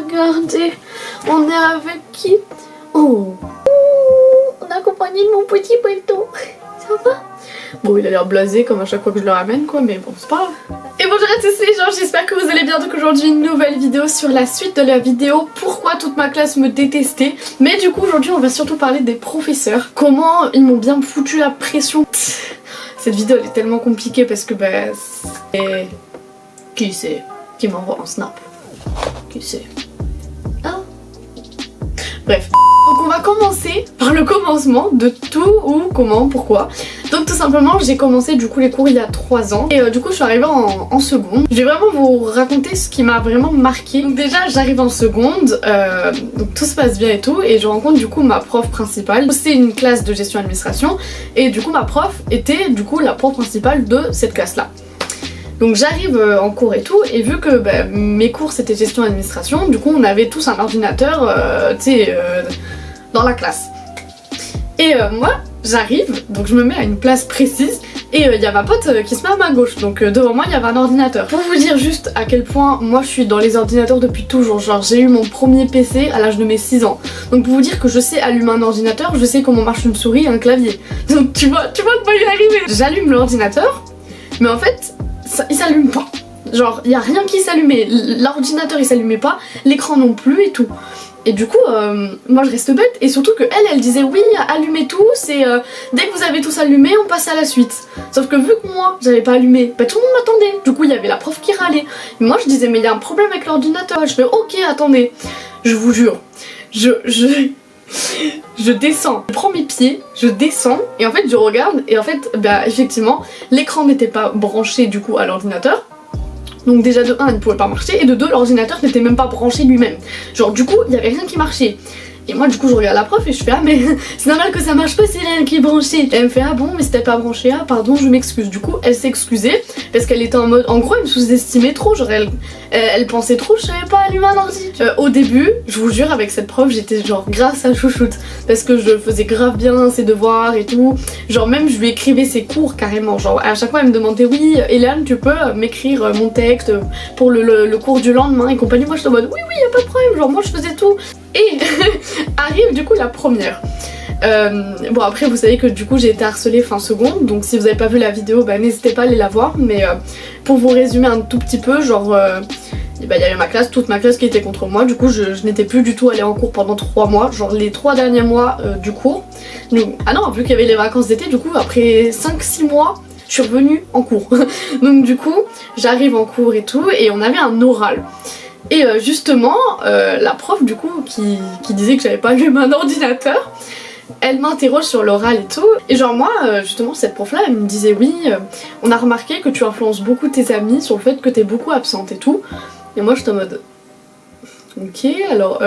regardez, on est avec qui? Oh, on est accompagné de mon petit Pelto. Ça va? Bon, il a l'air blasé comme à chaque fois que je le ramène quoi, mais bon, c'est pas grave. Et bonjour à tous les gens, j'espère que vous allez bien. Donc aujourd'hui une nouvelle vidéo sur la suite de la vidéo pourquoi toute ma classe me détestait. Mais du coup aujourd'hui on va surtout parler des professeurs. Comment ils m'ont bien foutu la pression. Cette vidéo elle est tellement compliquée parce que bah c'est... Qui c'est qui m'envoie un snap? Qui c'est? Hein? Bref. Donc on va commencer par le commencement de tout, où, comment, pourquoi. Donc tout simplement j'ai commencé du coup les cours il y a 3 ans et du coup je suis arrivée en seconde. Je vais vraiment vous raconter ce qui m'a vraiment marqué. Donc déjà j'arrive en seconde, donc tout se passe bien et tout, et je rencontre du coup ma prof principale. C'est une classe de gestion administration et du coup ma prof était du coup la prof principale de cette classe là. Donc j'arrive en cours et tout, et vu que bah, mes cours c'était gestion administration, du coup on avait tous un ordinateur dans la classe. Et moi j'arrive, donc je me mets à une place précise, et il y a ma pote qui se met à ma gauche, donc devant moi il y avait un ordinateur. Pour vous dire juste à quel point moi je suis dans les ordinateurs depuis toujours, genre j'ai eu mon premier PC à l'âge de mes 6 ans. Donc pour vous dire que je sais allumer un ordinateur, je sais comment marche une souris et un clavier. Donc tu vois de quoi il est arrivé. J'allume l'ordinateur, mais en fait il s'allume pas. Genre il y a rien qui s'allumait, l'ordinateur il s'allumait pas, l'écran non plus et tout. Et du coup moi je reste bête, et surtout que elle disait oui allumez tous et dès que vous avez tous allumé on passe à la suite. Sauf que vu que moi j'avais pas allumé, bah tout le monde m'attendait. Du coup il y avait la prof qui râlait. Et moi je disais mais il y a un problème avec l'ordinateur. Je fais ok attendez. Je vous jure, je descends, je prends mes pieds, je descends et en fait je regarde et en fait bah effectivement l'écran n'était pas branché du coup à l'ordinateur. Donc déjà de 1 il ne pouvait pas marcher, et de 2 l'ordinateur n'était même pas branché lui-même. Genre du coup il y avait rien qui marchait. Et moi du coup je regarde la prof et je fais ah mais c'est normal que ça marche pas, c'est rien qui est branché. Et elle me fait ah bon mais c'était pas branché, ah pardon je m'excuse. Du coup elle s'excusait parce qu'elle était en mode, en gros elle me sous-estimait trop, genre elle pensait trop que je savais pas allumer un ordi. Au début je vous jure avec cette prof j'étais genre grâce à chouchoute, parce que je faisais grave bien ses devoirs et tout. Genre même je lui écrivais ses cours carrément, genre à chaque fois elle me demandait oui Hélène tu peux m'écrire mon texte pour le cours du lendemain et compagnie. Moi j'étais en mode oui y a pas de problème, genre moi je faisais tout. Et arrive du coup la première. Bon après vous savez que du coup j'ai été harcelée fin seconde, donc si vous avez pas vu la vidéo bah n'hésitez pas à aller la voir, mais pour vous résumer un tout petit peu, genre bah, y avait ma classe, toute ma classe qui était contre moi. Du coup je n'étais plus du tout allée en cours pendant 3 mois, genre les 3 derniers mois du cours. Donc, ah non, vu qu'il y avait les vacances d'été, du coup après 5-6 mois je suis revenue en cours. Donc du coup j'arrive en cours et tout, et on avait un oral. Et justement, la prof du coup qui disait que j'avais pas allumé un ordinateur, elle m'interroge sur l'oral et tout. Et genre moi, justement cette prof là, elle me disait oui, on a remarqué que tu influences beaucoup tes amis sur le fait que t'es beaucoup absente et tout. Et moi j'étais en mode ok alors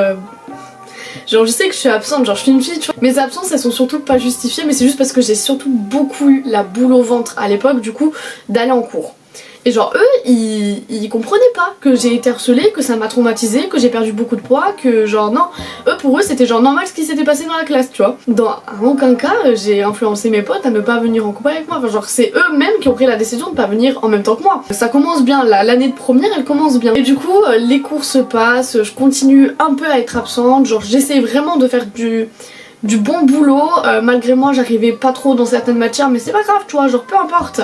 genre je sais que je suis absente, genre je suis une fille tu vois. Mes absences elles sont surtout pas justifiées, mais c'est juste parce que j'ai surtout beaucoup eu la boule au ventre à l'époque du coup d'aller en cours. Et genre eux ils comprenaient pas que j'ai été harcelée, que ça m'a traumatisée, que j'ai perdu beaucoup de poids, que genre non, eux pour eux c'était genre normal ce qui s'était passé dans la classe tu vois. Dans aucun cas j'ai influencé mes potes à ne pas venir en cours avec moi, enfin genre c'est eux-mêmes qui ont pris la décision de pas venir en même temps que moi. Ça commence bien, l'année de première elle commence bien. Et du coup les cours se passent, je continue un peu à être absente, genre j'essaie vraiment de faire du bon boulot, malgré moi j'arrivais pas trop dans certaines matières, mais c'est pas grave tu vois, genre peu importe.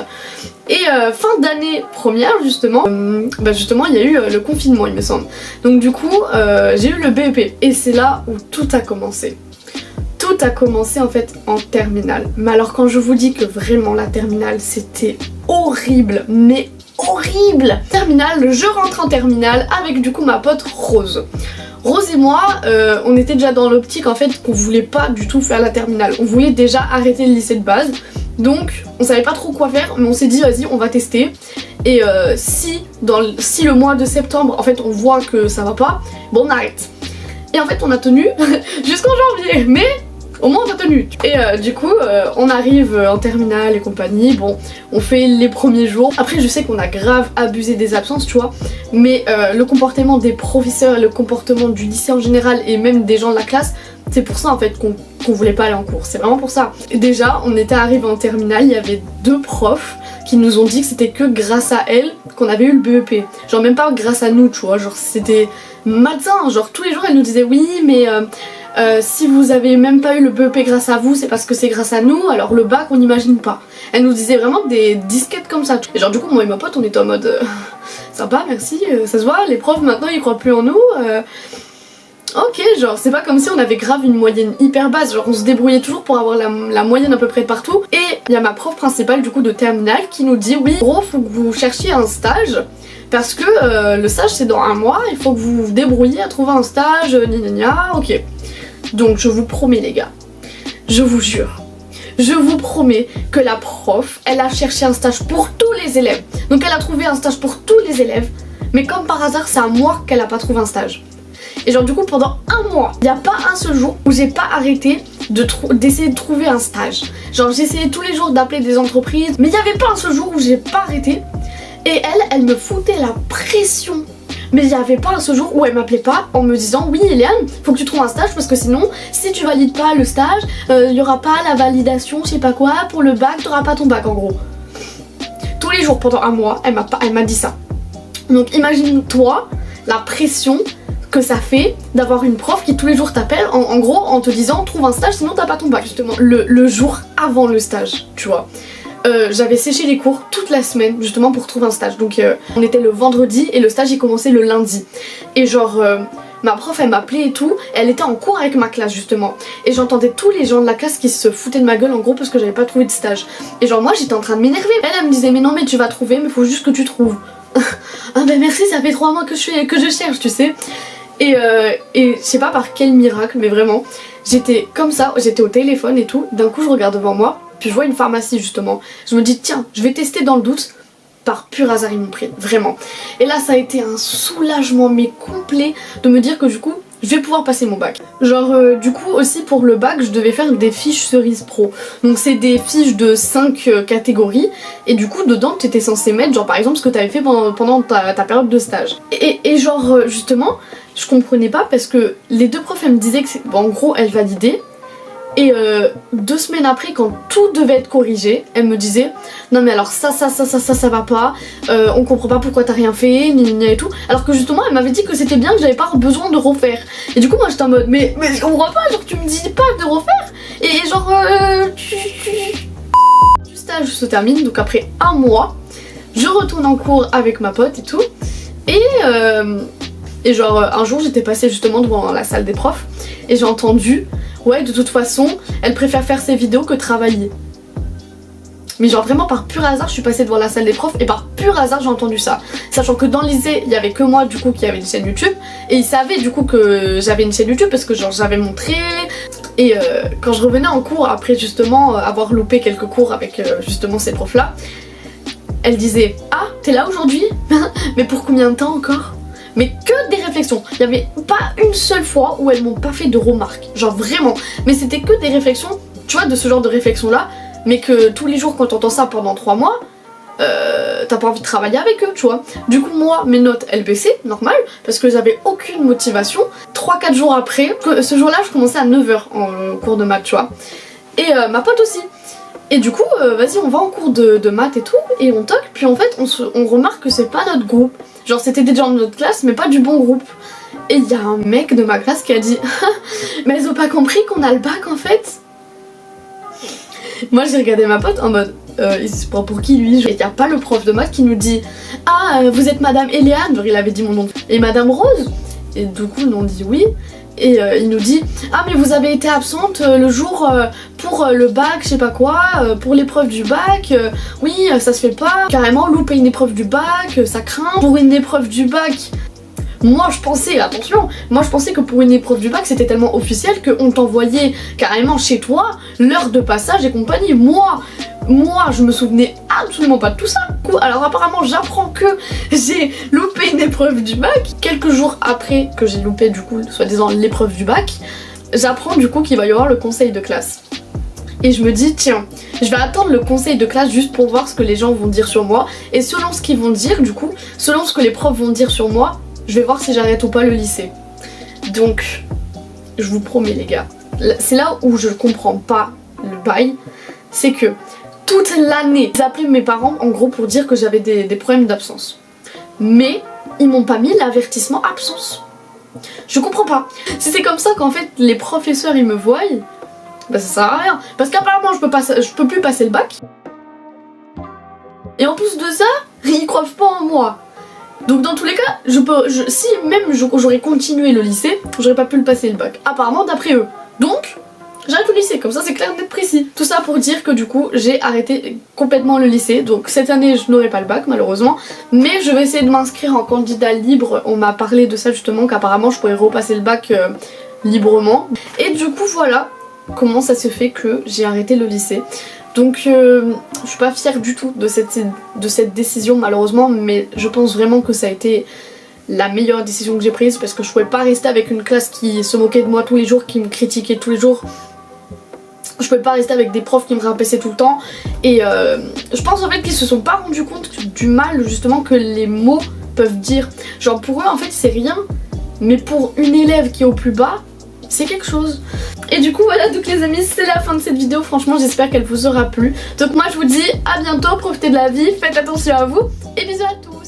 Et fin d'année première justement, bah justement il y a eu le confinement il me semble. Donc du coup j'ai eu le BEP, et c'est là où tout a commencé. Tout a commencé en fait en terminale. Mais alors quand je vous dis que vraiment la terminale c'était horrible, mais horrible. Terminale, je rentre en terminale avec du coup ma pote Rose. Rose et moi, on était déjà dans l'optique en fait qu'on voulait pas du tout faire la terminale. On voulait déjà arrêter le lycée de base. Donc on savait pas trop quoi faire, mais on s'est dit vas-y on va tester. Et si le mois de septembre en fait on voit que ça va pas, bon on arrête. Et en fait on a tenu jusqu'en janvier, mais au moins on a tenu. Et du coup on arrive en terminale et compagnie, bon on fait les premiers jours. Après je sais qu'on a grave abusé des absences tu vois, mais le comportement des professeurs, le comportement du lycée en général et même des gens de la classe, c'est pour ça en fait qu'on voulait pas aller en cours, c'est vraiment pour ça. Et déjà on était arrivé en terminale, il y avait 2 profs qui nous ont dit que c'était que grâce à elles qu'on avait eu le BEP. Genre même pas grâce à nous, tu vois, genre c'était malsain, genre tous les jours elles nous disaient oui mais si vous avez même pas eu le BEP grâce à vous, c'est parce que c'est grâce à nous, alors le bac on n'imagine pas. Elle nous disait vraiment des disquettes comme ça. Et genre du coup moi et ma pote on était en mode sympa merci, ça se voit, les profs maintenant ils croient plus en nous. Ok, genre c'est pas comme si on avait grave une moyenne hyper basse, genre on se débrouillait toujours pour avoir la moyenne à peu près partout. Et il y a ma prof principale du coup de terminale qui nous dit oui gros faut que vous cherchiez un stage parce que le stage c'est dans 1 mois, il faut que vous vous débrouilliez à trouver un stage, gna ok. Donc je vous promets les gars, je vous jure, je vous promets que la prof elle a cherché un stage pour tous les élèves. Donc elle a trouvé un stage pour tous les élèves, mais comme par hasard c'est à moi qu'elle a pas trouvé un stage. Et genre du coup pendant 1 mois, il n'y a pas un seul jour où j'ai pas arrêté d'essayer de trouver un stage. Genre j'essayais tous les jours d'appeler des entreprises, mais il n'y avait pas un seul jour où j'ai pas arrêté. Et elle me foutait la pression. Mais il n'y avait pas un seul jour où elle m'appelait pas en me disant oui Eliane, faut que tu trouves un stage parce que sinon si tu valides pas le stage, il y aura pas la validation, je sais pas quoi, pour le bac, t'auras pas ton bac en gros. Tous les jours pendant 1 mois, elle m'a dit ça. Donc imagine-toi la pression que ça fait d'avoir une prof qui tous les jours t'appelle en gros en te disant trouve un stage sinon t'as pas ton bac. Justement le jour avant le stage, tu vois, j'avais séché les cours toute la semaine justement pour trouver un stage. Donc on était le vendredi et le stage il commençait le lundi. Et genre ma prof elle m'appelait et tout, elle était en cours avec ma classe justement. Et j'entendais tous les gens de la classe qui se foutaient de ma gueule en gros parce que j'avais pas trouvé de stage. Et genre moi j'étais en train de m'énerver. Elle me disait mais non mais tu vas trouver, mais faut juste que tu trouves. Ah ben merci, ça fait 3 mois que je cherche tu sais. Et je sais pas par quel miracle mais vraiment j'étais comme ça, j'étais au téléphone et tout, d'un coup je regarde devant moi, puis je vois une pharmacie justement, je me dis tiens je vais tester dans le doute, par pur hasard ils m'ont pris, vraiment. Et là ça a été un soulagement mais complet de me dire que du coup je vais pouvoir passer mon bac. Genre du coup aussi pour le bac je devais faire des fiches Cerise Pro. Donc c'est des fiches de 5 catégories et du coup dedans tu étais censé mettre genre par exemple ce que tu avais fait pendant ta période de stage. Et genre justement je comprenais pas parce que les 2 profs elles me disaient que bon, en gros elles validaient. Et 2 semaines après quand tout devait être corrigé, elle me disait non mais alors ça va pas, on comprend pas pourquoi t'as rien fait, et tout. Alors que justement elle m'avait dit que c'était bien, que j'avais pas besoin de refaire. Et du coup moi j'étais en mode mais je comprends pas, genre tu me dis pas de refaire. Et genre le stage se termine, donc après 1 mois, je retourne en cours avec ma pote et tout. Et genre un jour j'étais passée justement devant la salle des profs et j'ai entendu ouais de toute façon elle préfère faire ses vidéos que travailler. Mais genre vraiment par pur hasard je suis passée devant la salle des profs et par pur hasard j'ai entendu ça. Sachant que dans le lycée il y avait que moi du coup qui avait une chaîne YouTube. Et ils savaient du coup que j'avais une chaîne YouTube parce que genre j'avais montré. Et quand je revenais en cours après justement avoir loupé quelques cours avec justement ces profs là, elle disait ah t'es là aujourd'hui mais pour combien de temps encore? Mais que des réflexions, il n'y avait pas une seule fois où elles m'ont pas fait de remarques, genre vraiment. Mais c'était que des réflexions, tu vois, de ce genre de réflexion là, mais que tous les jours quand t'entends ça pendant 3 mois, t'as pas envie de travailler avec eux, tu vois. Du coup moi, mes notes elles baissaient, normal, parce que j'avais aucune motivation. 3-4 jours après, ce jour là je commençais à 9h en cours de maths, tu vois. Et ma pote aussi. Et du coup, vas-y on va en cours de maths et tout, et on toque, puis en fait on remarque que c'est pas notre groupe. Genre c'était des gens de notre classe mais pas du bon groupe. Et il y a un mec de ma classe qui a dit mais elles ont pas compris qu'on a le bac en fait. Moi j'ai regardé ma pote en mode il se prend pour qui lui? Et il y a pas le prof de maths qui nous dit ah vous êtes madame Eliane, genre il avait dit mon nom, et madame Rose. Et du coup nous on dit oui. Et il nous dit ah mais vous avez été absente le jour pour le bac je sais pas quoi, pour l'épreuve du bac, oui ça se fait pas, carrément louper une épreuve du bac, ça craint. Pour une épreuve du bac, moi je pensais, attention, moi je pensais que pour une épreuve du bac c'était tellement officiel qu'on t'envoyait carrément chez toi l'heure de passage et compagnie. Moi je me souvenais absolument pas de tout ça. Alors apparemment j'apprends que j'ai loupé une épreuve du bac. Quelques jours après que j'ai loupé du coup soi-disant l'épreuve du bac, j'apprends du coup qu'il va y avoir le conseil de classe. Et je me dis tiens, je vais attendre le conseil de classe juste pour voir ce que les gens vont dire sur moi. Et selon ce qu'ils vont dire du coup, selon ce que les profs vont dire sur moi, je vais voir si j'arrête ou pas le lycée. Donc je vous promets les gars, c'est là où je comprends pas le bail, c'est que toute l'année. J'ai appelé mes parents en gros pour dire que j'avais des problèmes d'absence. Mais ils m'ont pas mis l'avertissement absence. Je comprends pas. Si c'est comme ça qu'en fait les professeurs ils me voient, bah ça sert à rien. Parce qu'apparemment je peux plus passer le bac. Et en plus de ça, ils croient pas en moi. Donc dans tous les cas, si même j'aurais continué le lycée, j'aurais pas pu le passer le bac. Apparemment d'après eux. Donc j'arrête le lycée, comme ça c'est clair, net, précis. Tout ça pour dire que du coup j'ai arrêté complètement le lycée. Donc cette année je n'aurai pas le bac malheureusement. Mais je vais essayer de m'inscrire en candidat libre. On m'a parlé de ça justement, qu'apparemment je pourrais repasser le bac librement. Et du coup voilà comment ça se fait que j'ai arrêté le lycée. Donc je suis pas fière du tout de cette décision malheureusement, mais je pense vraiment que ça a été la meilleure décision que j'ai prise, parce que je pouvais pas rester avec une classe qui se moquait de moi tous les jours, qui me critiquait tous les jours. Je pouvais pas rester avec des profs qui me rabaissaient tout le temps. Et je pense en fait qu'ils se sont pas rendus compte du mal justement que les mots peuvent dire. Genre pour eux en fait c'est rien, mais pour une élève qui est au plus bas, c'est quelque chose. Et du coup voilà, donc les amis, c'est la fin de cette vidéo. Franchement j'espère qu'elle vous aura plu. Donc moi je vous dis à bientôt, profitez de la vie, faites attention à vous et bisous à tous.